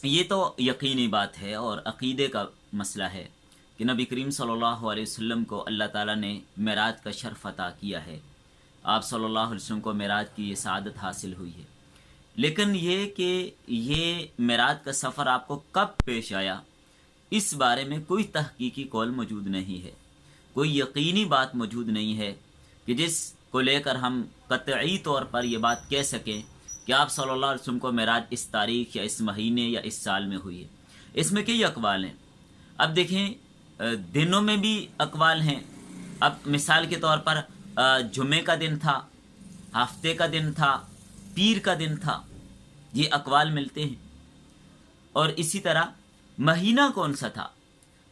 ये तो यकीनी बात है और अक़ीदे का मसला है कि नबी करीम सल्लल्लाहु अलैहि वसल्लम को अल्लाह ताला ने मेराज का शर्फ़ अता किया है। आप सल्लल्लाहु अलैहि वसल्लम को मेराज की ये सआदत हासिल हुई है। लेकिन ये कि ये मेराज का सफ़र आपको कब पेश आया, इस बारे में कोई तहकीकी कौल मौजूद नहीं है, कोई यकीनी बात मौजूद नहीं है कि जिसको लेकर हम कतई तौर पर यह बात कह सकें कि आप सल्लल्लाहु अलैहि वसल्लम को मेराज इस तारीख़ या इस महीने या इस साल में हुई है। इसमें कई अक़वाल हैं। अब देखें, दिनों में भी अक़वाल हैं। अब मिसाल के तौर पर जुमे का दिन था, हफ्ते का दिन था, पीर का दिन था, ये अक़वाल मिलते हैं। और इसी तरह महीना कौन सा था,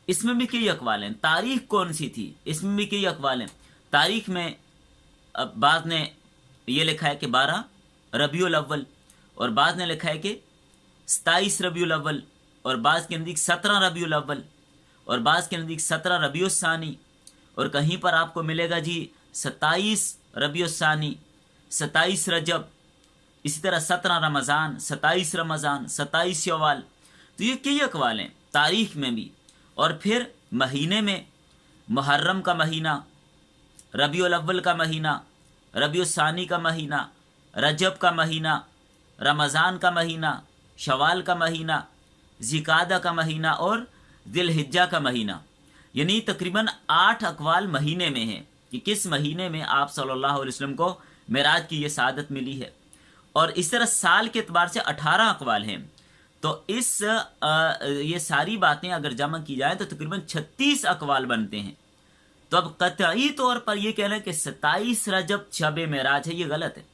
इसमें भी कई अक़वाल हैं। तारीख़ कौन सी थी, इसमें भी कई अक़वाल हैं। तारीख़ में अब बाद ने ये लिखा है कि 12 रबीउल अव्वल, और बाद ने लिखा है कि 27 रबीउल अव्वल, और बाद के नज़दीक 17 रबीउल अव्वल, और बाद के नज़दीक 17 रबीउल सानी, और कहीं पर आपको मिलेगा जी 27 रबीउल सानी, 27 रजब, इसी तरह 17 रमज़ान, 27 रमज़ान, 27 शवाल। तो ये कई अक़वाल हैं तारीख़ में भी। और फिर महीने में मुहर्रम का महीना, रबीउल अव्वल का महीना, रबीउल सानी का महीना, रजब का महीना, रमज़ान का महीना, शवाल का महीना, ज़िकादा का महीना और ज़िलहिज्जा का महीना। यानी तकरीबन 8 अक़वाल महीने में हैं कि किस महीने में आप सल्लल्लाहु अलैहि वसल्लम को मेराज की ये सआदत मिली है। और इस तरह साल के एतबार से 18 अक़वाल हैं। तो ये सारी बातें अगर जमा की जाए तो तकरीबन 36 अक़वाल बनते हैं। तो अब कतई तौर पर यह कहना है कि 27 रजब शब मेराज है, ये गलत है।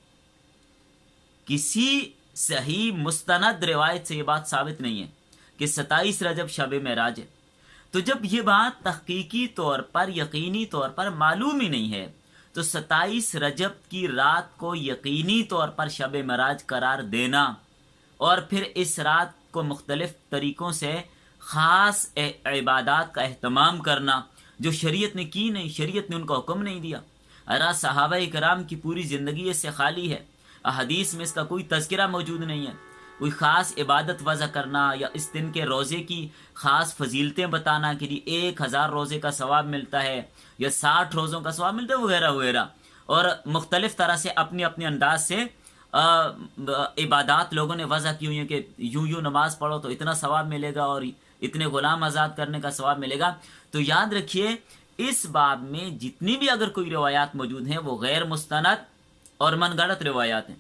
किसी सही मुस्तनद रिवायत से ये बात साबित नहीं है कि 27 रजब शब मेराज है। तो जब ये बात तहकीकी तौर पर, यकीनी तौर पर मालूम ही नहीं है, तो 27 रजब की रात को यकीनी तौर पर शब मेराज करार देना और फिर इस रात को मुख्तलिफ तरीक़ों से ख़ास इबादत का एहतमाम करना जो शरीयत ने की नहीं, शरीयत ने उनको हुक्म नहीं दिया। अरा सहाबा इकराम की पूरी ज़िंदगी इससे खाली है। हदीस में इसका कोई तज़किरा मौजूद नहीं है। कोई ख़ास इबादत वज़ा करना या इस दिन के रोज़े की ख़ास फजीलतें बताना कि जी 1000 रोज़े का सवाब मिलता है या 60 रोज़ों का सवाब मिलता है वगैरह वगैरह। और मुख्तलिफ़ तरह से अपने अपने अंदाज से इबादत लोगों ने वज़ा की हुई है कि यूं यूं नमाज़ पढ़ो तो इतना सवाब मिलेगा और इतने ग़ुलाम आज़ाद करने का सवाब मिलेगा। तो याद रखिए, इस बाब में जितनी भी अगर कोई रवायात मौजूद हैं वो गैर मुस्तनद और मनगढ़ंत रवायात हैं,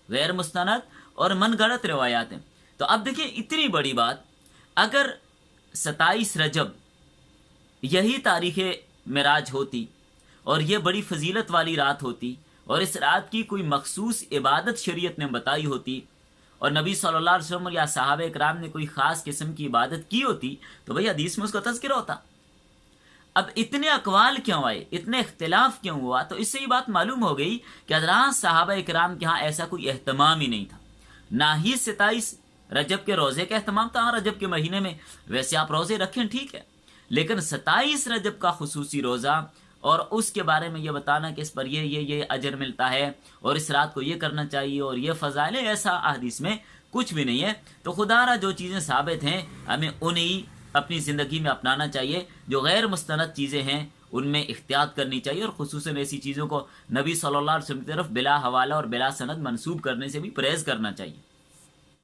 गैर मुस्तनद और मनगढ़ंत रवायात हैं। तो अब देखिए, इतनी बड़ी बात, अगर 27 रजब यही तारीख़ मेराज होती और ये बड़ी फजीलत वाली रात होती और इस रात की कोई मखसूस इबादत शरीयत ने बताई होती और नबी सल्लल्लाहु अलैहि वसल्लम या सहाबा इकराम ने कोई ख़ास किस्म की इबादत की होती, तो भाई हदीस में उसका तज़किरा होता। अब इतने अक़वाल क्यों आए, इतने इख्तिलाफ क्यों हुआ? तो इससे ये बात मालूम हो गई कि हज़रात सहाबा इकराम के यहाँ ऐसा कोई एहतमाम ही नहीं था। ना ही 27 रजब के रोज़े का एहतमाम था। हाँ, रजब के महीने में वैसे आप रोज़े रखें, ठीक है, लेकिन 27 रजब का खुसूसी रोज़ा और उसके बारे में ये बताना कि इस पर ये अजर मिलता है और इस रात को ये करना चाहिए और ये फ़ज़ाइल है, ऐसा हदीस में कुछ भी नहीं है। तो खुदारा जो चीज़ें साबित हैं हमें उन्हीं अपनी ज़िंदगी में अपनाना चाहिए। जो गैर मुस्तनद चीज़ें हैं उनमें इख्तियात करनी चाहिए और खुसूसन ऐसी चीज़ों को नबी सल्लल्लाहु अलैहि वसल्लम की तरफ बिला हवाला और बिला सनद मंसूब करने से भी परहेज़ करना चाहिए।